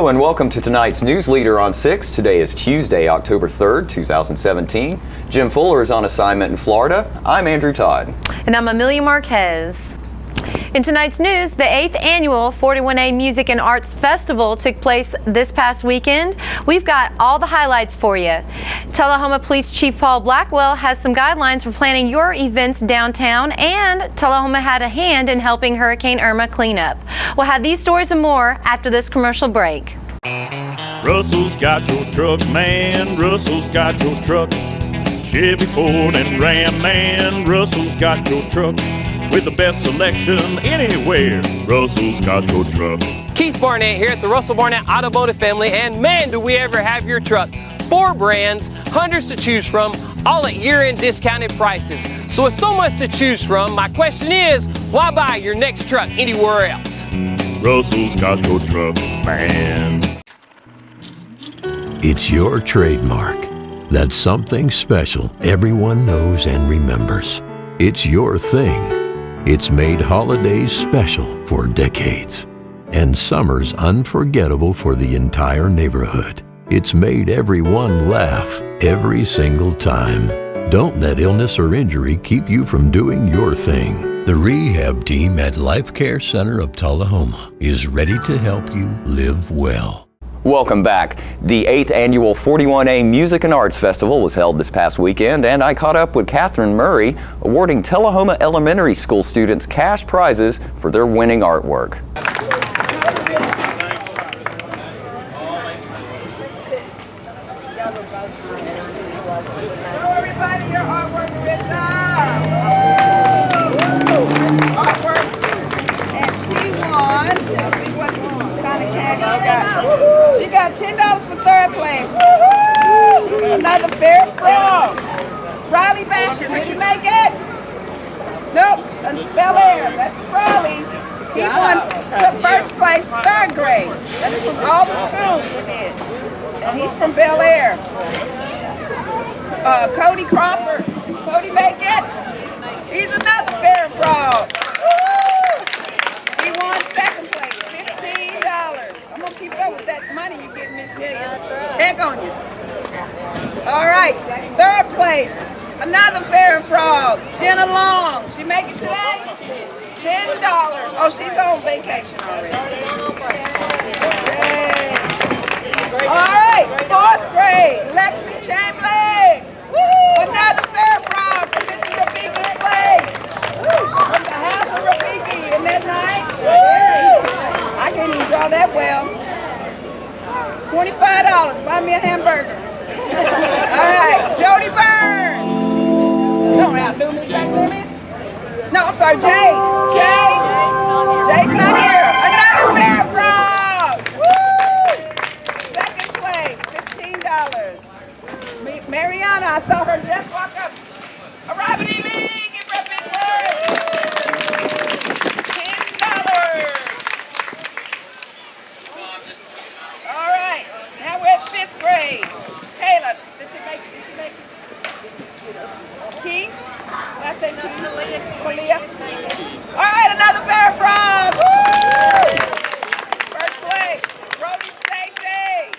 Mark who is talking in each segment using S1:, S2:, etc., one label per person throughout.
S1: Hello and welcome to tonight's Newsleader on 6. Today is Tuesday, October 3rd, 2017. Jim Fuller is on assignment in Florida. I'm Andrew Todd.
S2: And I'm Amelia Marquez. In tonight's news, the 8th annual 41A Music and Arts Festival took place this past weekend. We've got all the highlights for you. Tullahoma Police Chief Paul Blackwell has some guidelines for planning your events downtown, and Tullahoma had a hand in helping Hurricane Irma clean up. We'll have these stories and more after this commercial break.
S3: Russell's got your truck, man. Russell's got your truck. Chevy, Ford, and Ram, man. Russell's got your truck. With the best selection anywhere, Russell's got your truck.
S4: Keith Barnett here at the Russell Barnett Automotive family, and man, do we ever have your truck. 4 brands, hundreds to choose from, all at year-end discounted prices. So with so much to choose from, my question is, why buy your next truck anywhere else?
S3: Russell's got your truck, man.
S5: It's your trademark. That's something special everyone knows and remembers. It's your thing. It's made holidays special for decades and summers unforgettable for the entire neighborhood. It's made everyone laugh every single time. Don't let illness or injury keep you from doing your thing. The rehab team at Life Care Center of Tullahoma is ready to help you live well.
S1: Welcome back. The 8th annual 41A Music and Arts Festival was held this past weekend, and I caught up with Catherine Murray, awarding Tullahoma Elementary School students cash prizes for their winning artwork.
S6: Show everybody your artwork, Krista. And she won. Let's see what kind of cash she got. She got $10 for 3rd place. Woohoo! Another fair frog. Riley Basham, did he make it? Nope. Bel Air. That's Riley's. He won the 1st place, 3rd grade. And this was all the schools we did. And he's from Bel Air. Cody Crawford. Cody make it? He's another fair frog. Woo! He won 2nd place, $15. I'm gonna keep up with that money you give Miss Dillius. Check on you. All right, 3rd place, another fair frog, Jenna Long. She make it today? $10. Oh, she's on vacation already. Yay. All right, 4th grade, Lexi Chamberlain. Woo! Another fair frog from Mr. Rabiki Place. From the house of Rabiki. Isn't that nice? Woo! I can't even draw that well. $25. Buy me a hamburger. All right, Jody Burns. Don't outdo me, back there. No, I'm sorry, Jay. Jade's not here. Another fair frog. Woo! 2nd place, $15. Mariana, I saw her just walk up. A Robert E. Lee, give her a big word. $10. All right, now we're at 5th grade. Kayla, did she make it? Keith? Last name Keith? Kalia. All right, another fair frog. Woo! 1st place, Brody Stacy.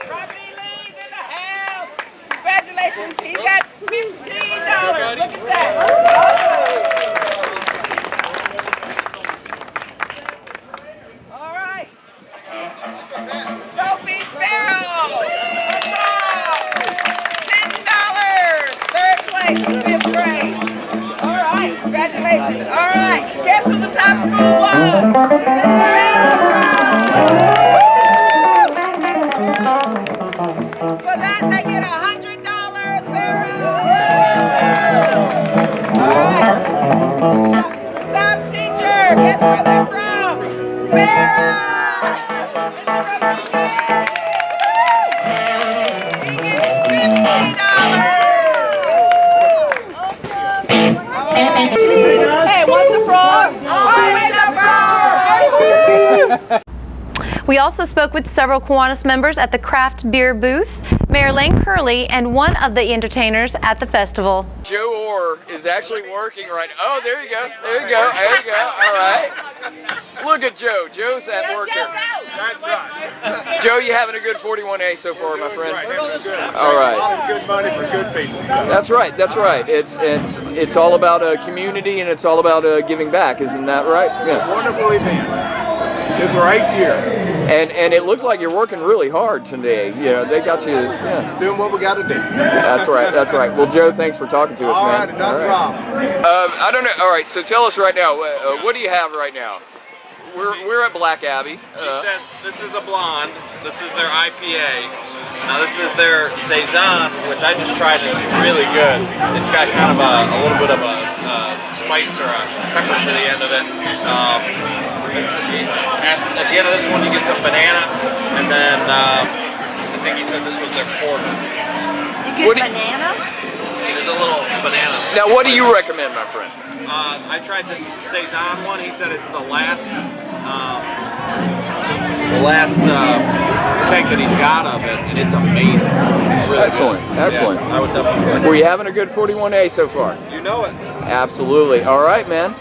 S6: Robert E. Lee's in the house. Congratulations, he got $15. Look at that. That's awesome. All right. Sophie Farrell. $10. 3rd place, 5th grade. All right, congratulations. All right, guess who the top school was? For that, they get $100, Farrell. All right. Top teacher, guess where they're from? Farrell. Mr. Rodriguez. He gets $50. Hey, what's a frog? Always a frog!
S2: We also spoke with several Kiwanis members at the craft beer booth, Mayor Lane Curley, and one of the entertainers at the festival.
S7: Joe Orr is actually working right now. Oh, there you go. There you go. There you go. All right.
S1: Look at Joe. Joe's at work here.
S7: That's right.
S1: Joe, you having a good 41A so far, my friend?
S7: Right, having good.
S1: All right.
S7: A lot of good money for good people.
S1: That's right. That's right. It's all about a community and it's all about giving back. Isn't that right? Yeah.
S7: Wonderful event. This is our 8th year.
S1: And it looks like you're working really hard today. You know, they got you. Yeah.
S7: Doing what we got to do.
S1: That's right. That's right. Well, Joe, thanks for talking to us,
S7: All
S1: man.
S7: right, not a problem.
S1: I don't know. All right. So tell us right now. What do you have right now? We're at Black Abbey.
S8: He said this is a blonde. This is their IPA. Now this is their saison, which I just tried and it's really good. It's got kind of a little bit of a spice or a pepper to the end of it. At the end of this one, you get some banana, and then I think he said this was their porter.
S6: You get banana?
S8: There's a little banana.
S1: Now, what do you recommend, my friend?
S8: I tried this saison one. He said it's the last keg that he's got of it, and it's amazing. It's really
S1: Excellent,
S8: good.
S1: excellent.
S8: Yeah, I would definitely recommend.
S1: Were you having a good 41A so far?
S8: You know it.
S1: Absolutely. All right, man.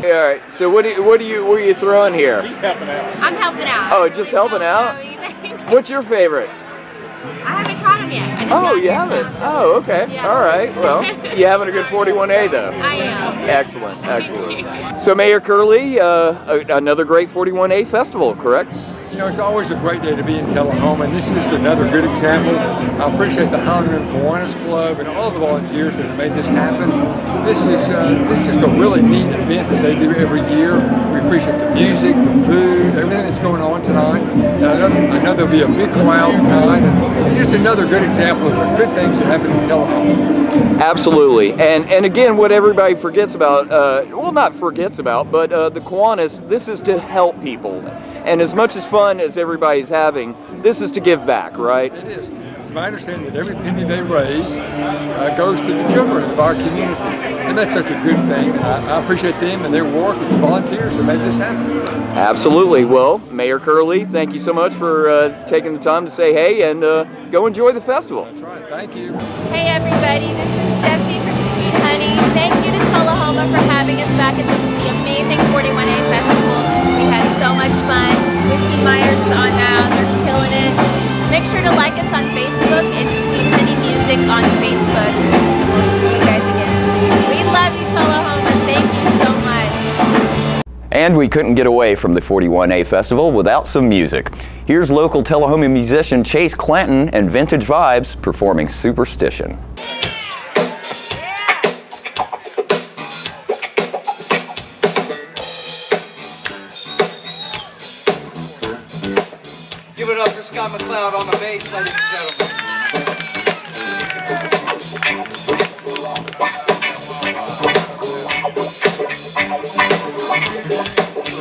S1: All right. So what are you throwing here?
S9: I'm helping out.
S1: Oh, just helping out.
S9: I
S1: What's your favorite?
S9: haven't tried them yet. I just
S1: Oh,
S9: got
S1: you
S9: here,
S1: haven't.
S9: so-
S1: Oh, okay.
S9: Yeah.
S1: All right. Well, you having a good 41A though.
S9: I am.
S1: Excellent, excellent. So Mayor Curley, another great 41A festival, correct?
S10: You know, it's always a great day to be in Tullahoma, and this is just another good example. I appreciate the Hollywood Kiwanis Club and all the volunteers that have made this happen. This is just a really neat event that they do every year. We appreciate the music, the food, everything that's going on tonight. And I know there'll be a big crowd tonight, and just another good example of the good things that happen in Tullahoma.
S1: Absolutely. And again, what everybody forgets about, well, not forgets about, but the Kiwanis, this is to help people. And as much as fun as everybody's having, this is to give back, right?
S10: It is. It's my understanding that every penny they raise goes to the children of our community. And that's such a good thing. And I appreciate them and their work and the volunteers that made this happen.
S1: Absolutely. Well, Mayor Curley, thank you so much for taking the time to say hey and go enjoy the festival.
S10: That's right. Thank you.
S9: Hey everybody, this is Jessie from Sweet Honey. Thank you to Tullahoma for having us back at the amazing 41A Festival. We had so much fun. Whiskey Myers is on now. They're killing it. Make sure to like us on Facebook. It's Sweet Honey Music on Facebook. And we'll see you guys again soon. We love you, Tullahoma. Thank you so much.
S1: And we couldn't get away from the 41A Festival without some music. Here's local Tullahoma musician Chase Clanton and Vintage Vibes performing Superstition.
S11: Give it up for Scott McLeod on the bass, ladies and gentlemen.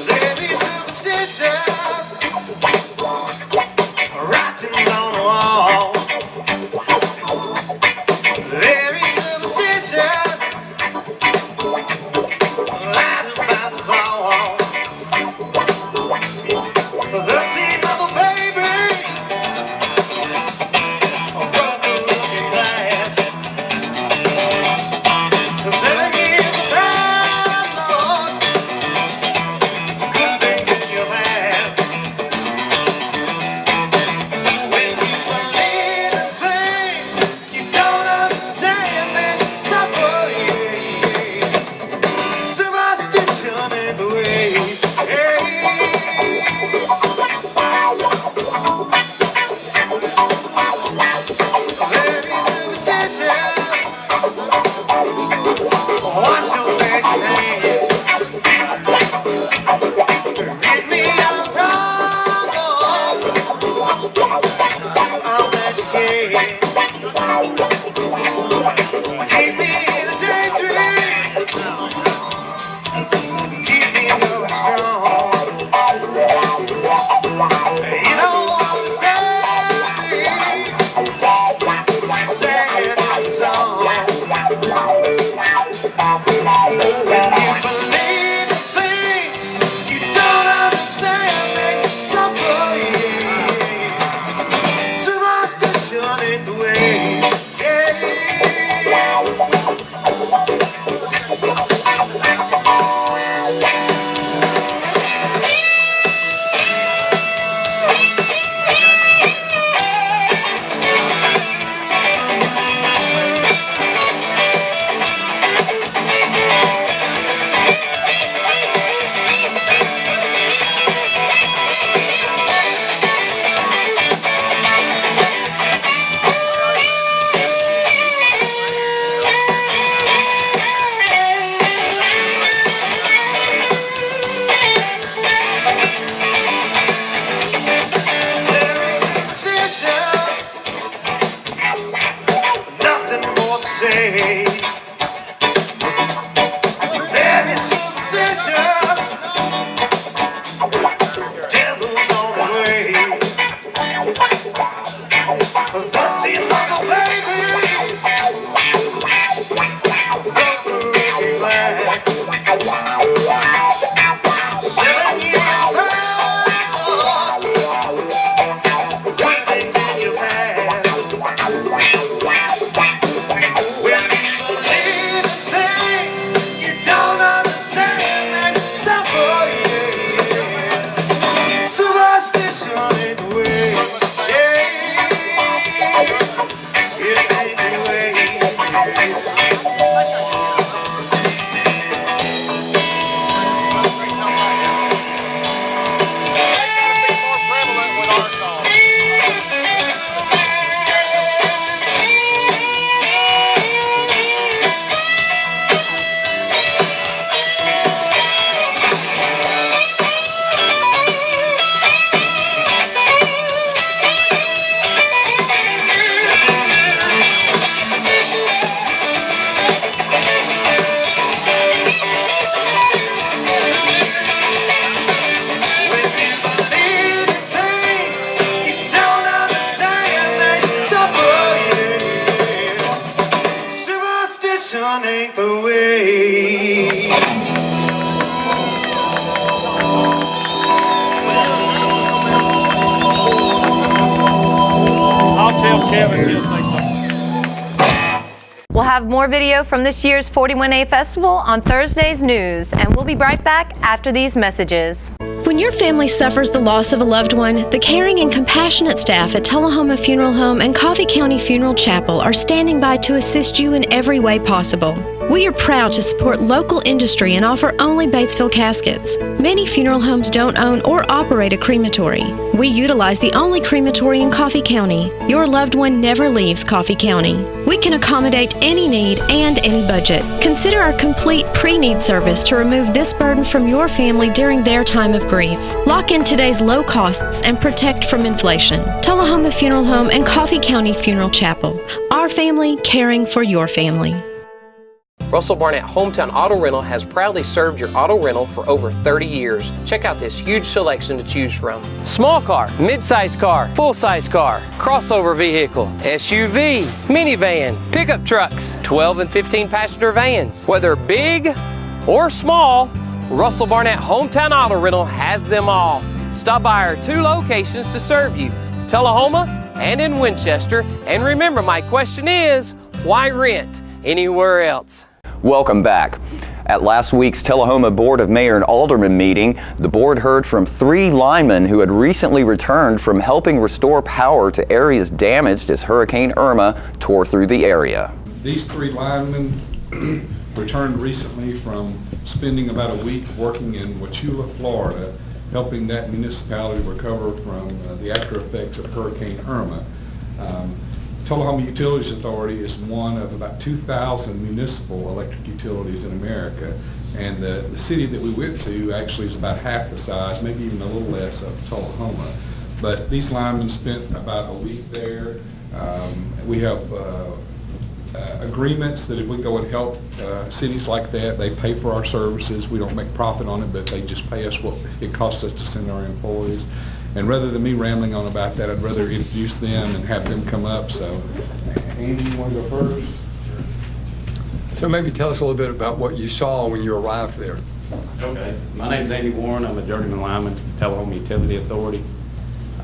S11: There is superstition writing on the wall. There is superstition light about to fall. 13 other baby, broke the looking glass. 7 years of bad luck, good things in your past. When you believe in things you don't understand, then suffer. Superstition in the way. Wash your face and hands. Give me a problem. I'll let you get. Keep me in a daydream. Keep me going strong. You don't want to save me. Singing a song. When you believe a thing you don't understand, make suffer. Superstition ain't the way. way. Very superstitious. Devil's on the way. 13 like a baby. Broken looking glass. 7 years past. Good things in your past. When people believe in things you don't understand, they suffer, yeah. Superstition ain't the way, yeah. It ain't the way. When you believe in things you don't understand, they suffer, yeah. Superstition ain't the way.
S3: I'll tell Kevin, he'll say something.
S2: We'll have more video from this year's 41A Festival on Thursday's news, and we'll be right back after these messages.
S12: When your family suffers the loss of a loved one, the caring and compassionate staff at Tullahoma Funeral Home and Coffee County Funeral Chapel are standing by to assist you in every way possible. We are proud to support local industry and offer only Batesville caskets. Many funeral homes don't own or operate a crematory. We utilize the only crematory in Coffee County. Your loved one never leaves Coffee County. We can accommodate any need and any budget. Consider our complete pre-need service to remove this burden from your family during their time of grief. Lock in today's low costs and protect from inflation. Tullahoma Funeral Home and Coffee County Funeral Chapel. Our family caring for your family.
S4: Russell Barnett Hometown Auto Rental has proudly served your auto rental for over 30 years. Check out this huge selection to choose from. Small car, mid-size car, full-size car, crossover vehicle, SUV, minivan, pickup trucks, 12 and 15 passenger vans. Whether big or small, Russell Barnett Hometown Auto Rental has them all. Stop by our 2 locations to serve you, Tullahoma and in Winchester. And remember, my question is, why rent anywhere else?
S1: Welcome back. At last week's Tullahoma Board of Mayor and Alderman meeting, the board heard from 3 linemen who had recently returned from helping restore power to areas damaged as Hurricane Irma tore through the area.
S13: These 3 linemen returned recently from spending about a week working in Wauchula, Florida, helping that municipality recover from the after effects of Hurricane Irma. Tullahoma Utilities Authority is one of about 2,000 municipal electric utilities in America, and the city that we went to actually is about half the size, maybe even a little less, of Tullahoma. But these linemen spent about a week there. We have agreements that if we go and help cities like that, they pay for our services. We don't make profit on it, but they just pay us what it costs us to send our employees. And rather than me rambling on about that, I'd rather introduce them and have them come up. So, Andy, you want to go first?
S10: So maybe tell us a little bit about what you saw when you arrived there.
S14: Okay. My name's Andy Warren. I'm a journeyman lineman, Tullahoma Utility Authority.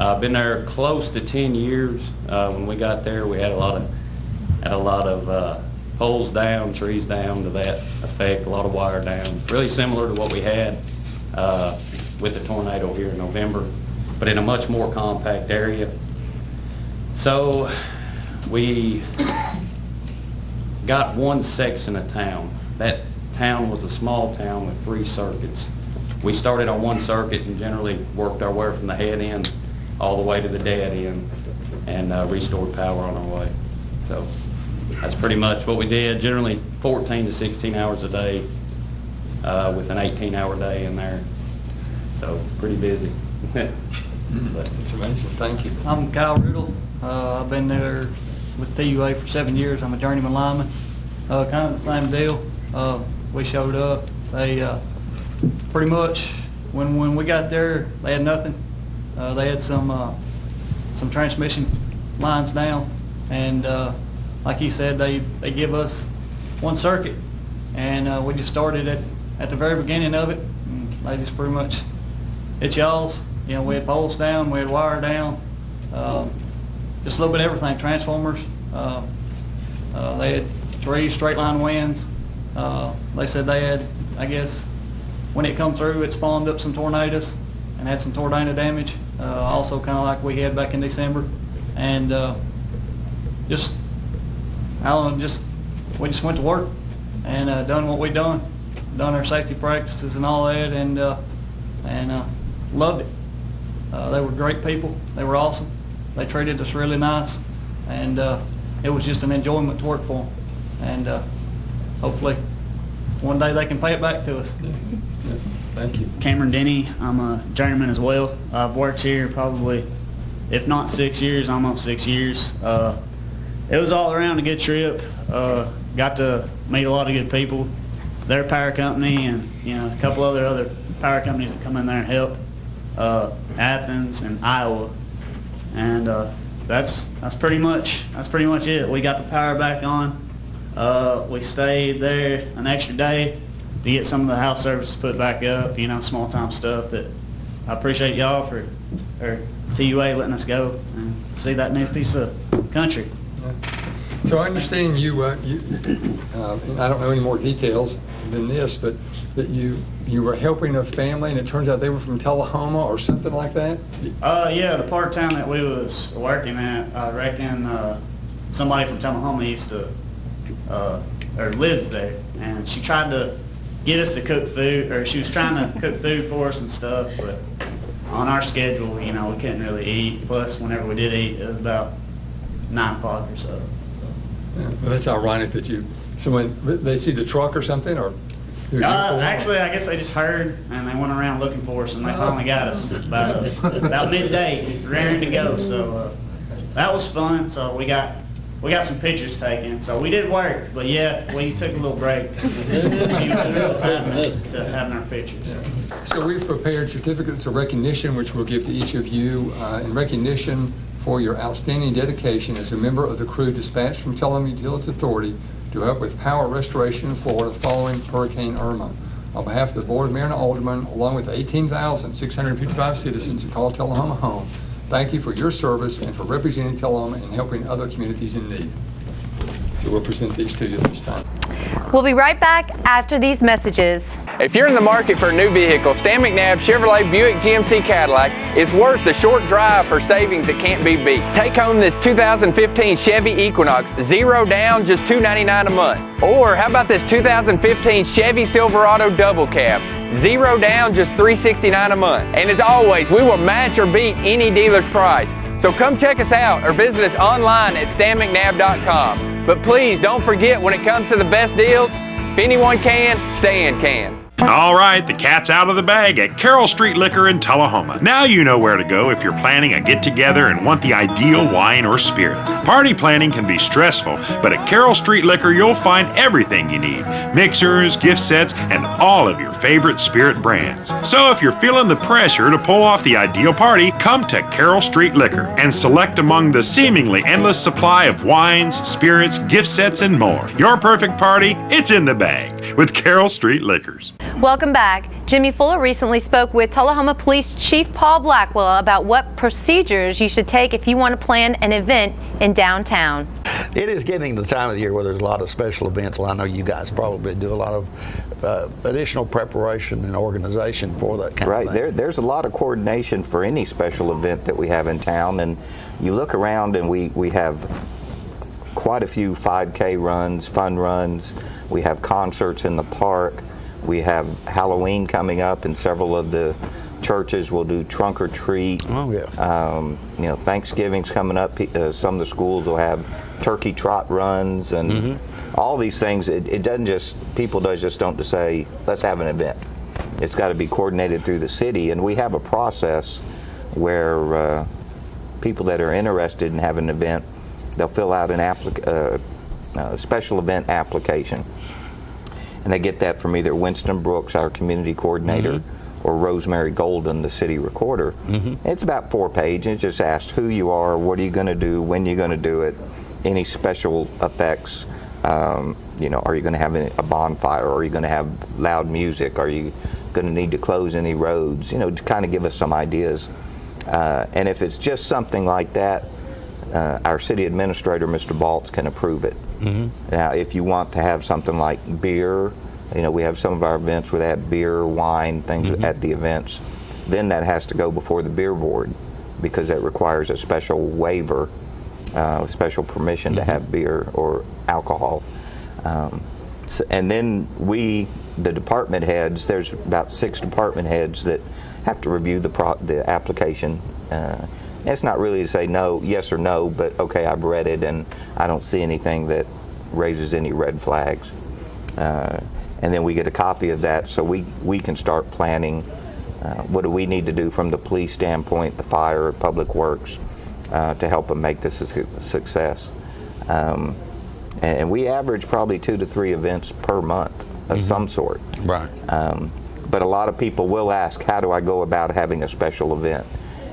S14: I've been there close to 10 years. When we got there, we had a lot of poles down, trees down to that effect, a lot of wire down. Really similar to what we had with the tornado here in November, but in a much more compact area. So we got one section of town. That town was a small town with 3 circuits. We started on one circuit and generally worked our way from the head end all the way to the dead end and restored power on our way. So that's pretty much what we did, generally 14 to 16 hours a day with an 18-hour day in there. So pretty busy.
S10: That's amazing. Thank you.
S15: I'm Kyle Riddle. I've been there with TUA for 7 years. I'm a journeyman lineman. kind of the same deal. We showed up. They pretty much, when we got there, they had nothing. They had some transmission lines down, and like he said, they give us one circuit, and we just started at the very beginning of it. And they just pretty much, it's y'all's. You know, we had poles down, we had wire down, just a little bit of everything. Transformers. They had 3 straight line winds. They said they had, I guess, when it come through, it spawned up some tornadoes and had some tornado damage. Also kind of like we had back in December. And we just went to work and done what we done our safety practices and all that, and loved it. They were great people. They were awesome. They treated us really nice, and it was just an enjoyment to work for them. And hopefully one day they can pay it back to us.
S10: Yeah, thank you.
S16: Cameron Denny, I'm a journeyman as well. I've worked here probably, if not 6 years, almost 6 years. It was all around a good trip. Got to meet a lot of good people. Their power company and a couple other power companies that come in there and help. Athens and Iowa, and that's pretty much it. We got the power back on. We stayed there an extra day to get some of the house services put back up. Small time stuff that I appreciate y'all or TUA letting us go and see that new piece of country.
S10: So I understand you, I don't know any more details than this, but that you were helping a family and it turns out they were from Tullahoma or something like that?
S16: Yeah, the part of town that we was working at, I reckon somebody from Tullahoma used to, or lives there, and she tried to get us to cook food, or she was trying to cook food for us and stuff, but on our schedule, we couldn't really eat. Plus, whenever we did eat, it was about 9 o'clock or so.
S10: Yeah, well, that's ironic that someone, they see the truck or something, or?
S16: Actually, I guess they just heard, and they went around looking for us, and they finally got us about midday, raring to go. So that was fun. So we got some pictures taken. So we did work, but yeah, we took a little break. to having our pictures.
S10: So we've prepared certificates of recognition, which we'll give to each of you in recognition for your outstanding dedication as a member of the crew dispatched from Tullahoma Utilities Authority to help with power restoration in Florida following Hurricane Irma. On behalf of the Board of Mayor and Aldermen, along with the 18,655 citizens who call Tullahoma home, thank you for your service and for representing Tullahoma and helping other communities in need. So we'll present these to you this time.
S2: We'll be right back after these messages.
S17: If you're in the market for a new vehicle, Stan McNabb Chevrolet Buick GMC Cadillac is worth the short drive for savings that can't be beat. Take home this 2015 Chevy Equinox, 0 down, just $299 a month. Or how about this 2015 Chevy Silverado Double Cab, 0 down, just $369 a month. And as always, we will match or beat any dealer's price. So come check us out or visit us online at stanmcnabb.com. But please don't forget, when it comes to the best deals, if anyone can, Stan can.
S18: All right, the cat's out of the bag at Carroll Street Liquor in Tullahoma. Now you know where to go if you're planning a get-together and want the ideal wine or spirit. Party planning can be stressful, but at Carroll Street Liquor you'll find everything you need. Mixers, gift sets, and all of your favorite spirit brands. So if you're feeling the pressure to pull off the ideal party, come to Carroll Street Liquor and select among the seemingly endless supply of wines, spirits, gift sets, and more. Your perfect party, it's in the bag with Carroll Street Liquors.
S2: Welcome back. Jimmy Fuller recently spoke with Tullahoma Police Chief Paul Blackwell about what procedures you should take if you want to plan an event in downtown.
S19: It is getting to the time of the year where there's a lot of special events. Well, I know you guys probably do a lot of additional preparation and organization for that kind of thing.
S20: There's a lot of coordination for any special event that we have in town, and you look around and we have quite a few 5K runs, fun runs. We have concerts in the park. We have Halloween coming up, and several of the churches will do trunk or treat.
S19: Oh yeah.
S20: Thanksgiving's coming up. Some of the schools will have turkey trot runs, and all these things. It doesn't just people don't just say let's have an event. It's got to be coordinated through the city, and we have a process where people that are interested in having an event, they'll fill out an special event application. And they get that from either Winston Brooks, our community coordinator, or Rosemary Golden, the city recorder. It's about 4 pages. It just asks who you are, what are you going to do, when you're going to do it, any special effects. You know, are you going to have a bonfire? Are you going to have loud music? Are you going to need to close any roads? You know, to kind of give us some ideas. And if it's just something like that, our city administrator, Mr. Baltz, can approve it. Now, if you want to have something like beer, you know, we have some of our events where they have beer, wine, things at the events, then that has to go before the beer board because that requires a special waiver, special permission to have beer or alcohol. And then the department heads, there's about 6 department heads that have to review the application. It's not really to say no, yes or no, but okay, I've read it and I don't see anything that raises any red flags. And then we get a copy of that so we can start planning what do we need to do from the police standpoint, the fire, public works, to help them make this a success. And we average probably 2 to 3 events per month of some sort.
S19: Right.
S20: But a lot of people will ask, how do I go about having a special event?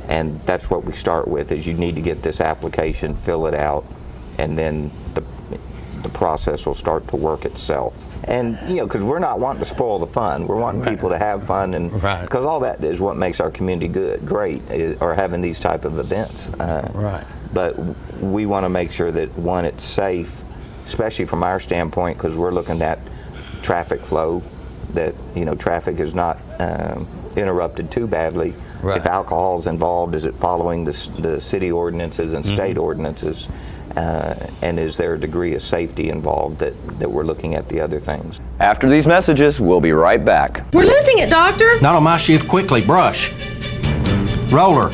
S20: And that's what we start with, is you need to get this application, fill it out, and then the process will start to work itself. And, you know, because we're not wanting to spoil the fun. We're wanting people to have fun, and because all that is what makes our community great, are having these type of events. But we want to make sure that, one, it's safe, especially from our standpoint, because we're looking at traffic flow, that, you know, traffic is not interrupted too badly. If alcohol is involved, is it following the city ordinances and state ordinances? And is there a degree of safety involved that we're looking at the other things?
S1: After these messages, we'll be right back.
S21: We're losing it, Doctor.
S22: Not on my shift. Quickly, brush. Roller.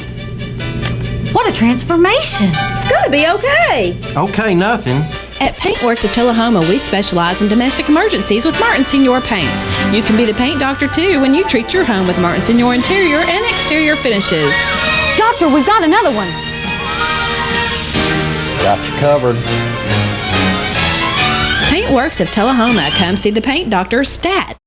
S21: What a transformation. It's gonna be okay.
S22: Okay, nothing.
S23: At Paintworks of Tullahoma, we specialize in domestic emergencies with Martin Senior Paints. You can be the paint doctor too when you treat your home with Martin Senior interior and exterior finishes.
S21: Doctor, we've got another one.
S22: Got you covered.
S23: Paintworks of Tullahoma. Come see the paint doctor, Stat.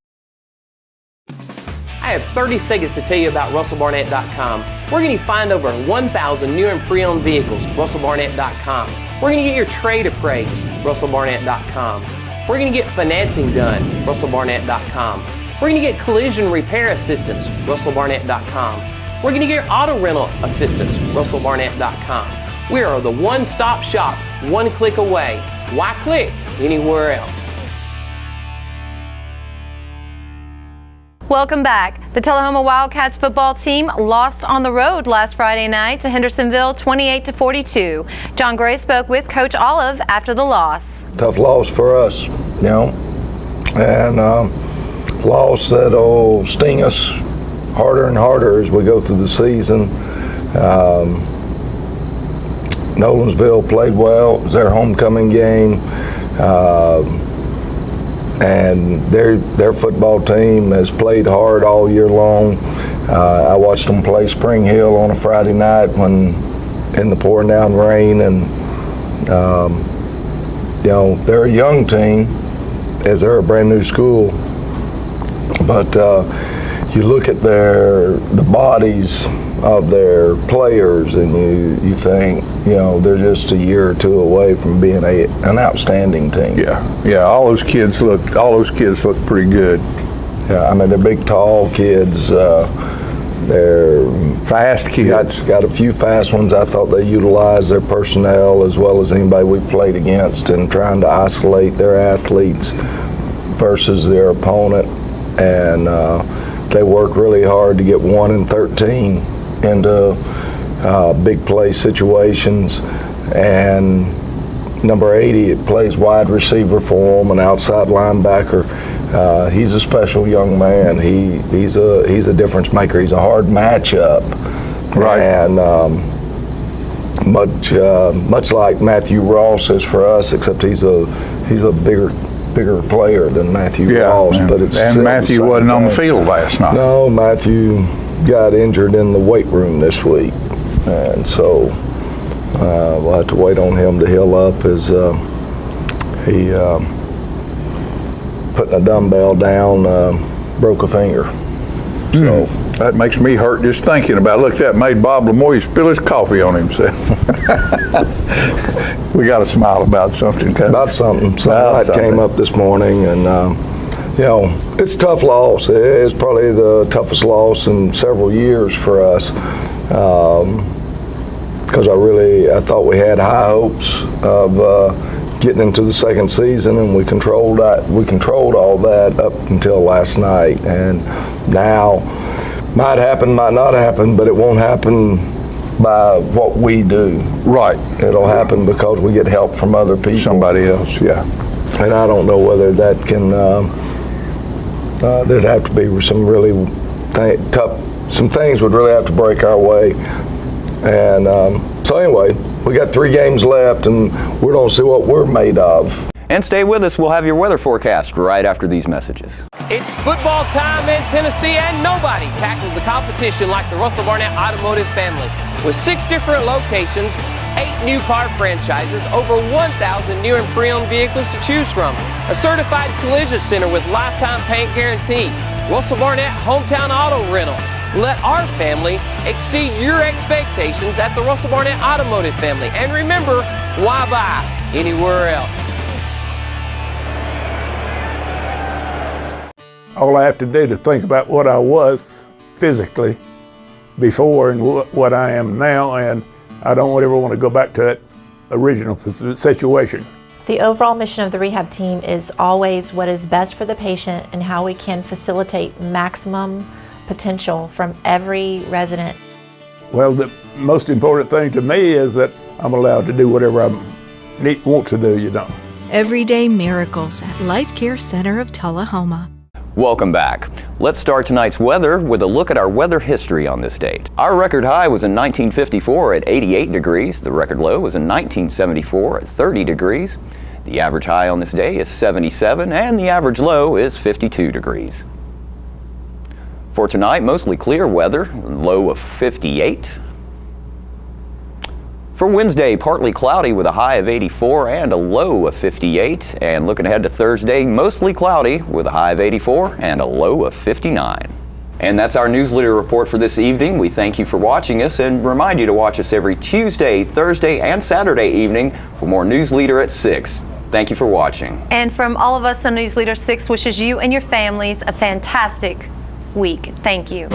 S4: I have 30 seconds to tell you about RussellBarnett.com. We're going to find over 1,000 new and pre-owned vehicles, RussellBarnett.com. We're going to get your trade appraised, RussellBarnett.com. We're going to get financing done, RussellBarnett.com. We're going to get collision repair assistance, RussellBarnett.com. We're going to get auto rental assistance, RussellBarnett.com. We are the one-stop shop, one click away. Why click anywhere else?
S2: Welcome back. The Tullahoma Wildcats football team lost on the road last Friday night to Hendersonville 28-42. John Gray spoke with Coach Olive after the loss.
S24: Tough loss for us, you know, and loss that'll sting us harder and harder as we go through the season. Nolensville played well. It was their homecoming game. And their football team has played hard all year long. I watched them play Spring Hill on a Friday night in the pouring down rain, and you know, they're a young team as they're a brand new school. But you look at the bodies of their players, and you think, you know, they're just a year or two away from being an outstanding team.
S7: Yeah, all those kids look pretty good.
S24: Yeah, I mean, they're big, tall kids. They're
S7: fast kids.
S24: Got a few fast ones. I thought they utilized their personnel as well as anybody we played against in trying to isolate their athletes versus their opponent, and they work really hard to get 1 and 13 into big play situations. And number 80, it plays wide receiver for them, an outside linebacker. He's a special young man. He's a difference maker. He's a hard matchup, and much like Matthew Ross is for us, except he's a bigger player than Matthew Ross.
S7: And,
S24: but
S7: Matthew wasn't on the field last night.
S24: No, Matthew got injured in the weight room this week, and so we'll have to wait on him to heal up. he putting a dumbbell down broke a finger. So
S7: that makes me hurt just thinking about it. Look, that made Bob Lamoy spill his coffee on himself. We got to smile about something.
S24: About something. Something came up this morning, and you know, it's a tough loss. It is probably the toughest loss in several years for us, because I thought we had high hopes of getting into the second season, and we controlled all that up until last night. And now, might happen, might not happen, but it won't happen by what we do.
S7: Right.
S24: It'll happen because we get help from other people.
S7: Somebody else, yeah.
S24: And I don't know whether that can, there'd have to be some really some things would really have to break our way. And so anyway, we got 3 games left, and we're going to see what we're made of.
S1: And stay with us. We'll have your weather forecast right after these messages.
S4: It's football time in Tennessee, and nobody tackles the competition like the Russell Barnett Automotive family. With 6 different locations, 8 new car franchises, over 1,000 new and pre-owned vehicles to choose from, a certified collision center with lifetime paint guarantee, Russell Barnett Hometown Auto Rental. Let our family exceed your expectations at the Russell Barnett Automotive family. And remember, why buy anywhere else?
S7: All I have to do to think about what I was physically before and what I am now, and I don't ever want to go back to that original situation.
S5: The overall mission of the rehab team is always what is best for the patient and how we can facilitate maximum potential from every resident.
S7: Well, the most important thing to me is that I'm allowed to do whatever I want to do, you know.
S6: Everyday miracles at Life Care Center of Tullahoma.
S1: Welcome back. Let's start tonight's weather with a look at our weather history on this date. Our record high was in 1954 at 88 degrees. The record low was in 1974 at 30 degrees. The average high on this day is 77 and the average low is 52 degrees. For tonight, mostly clear weather, low of 58. For Wednesday, partly cloudy with a high of 84 and a low of 58. And looking ahead to Thursday, mostly cloudy with a high of 84 and a low of 59. And that's our Newsleader report for this evening. We thank you for watching us and remind you to watch us every Tuesday, Thursday, and Saturday evening for more Newsleader at 6. Thank you for watching.
S2: And from all of us on Newsleader 6 wishes you and your families a fantastic week. Thank you.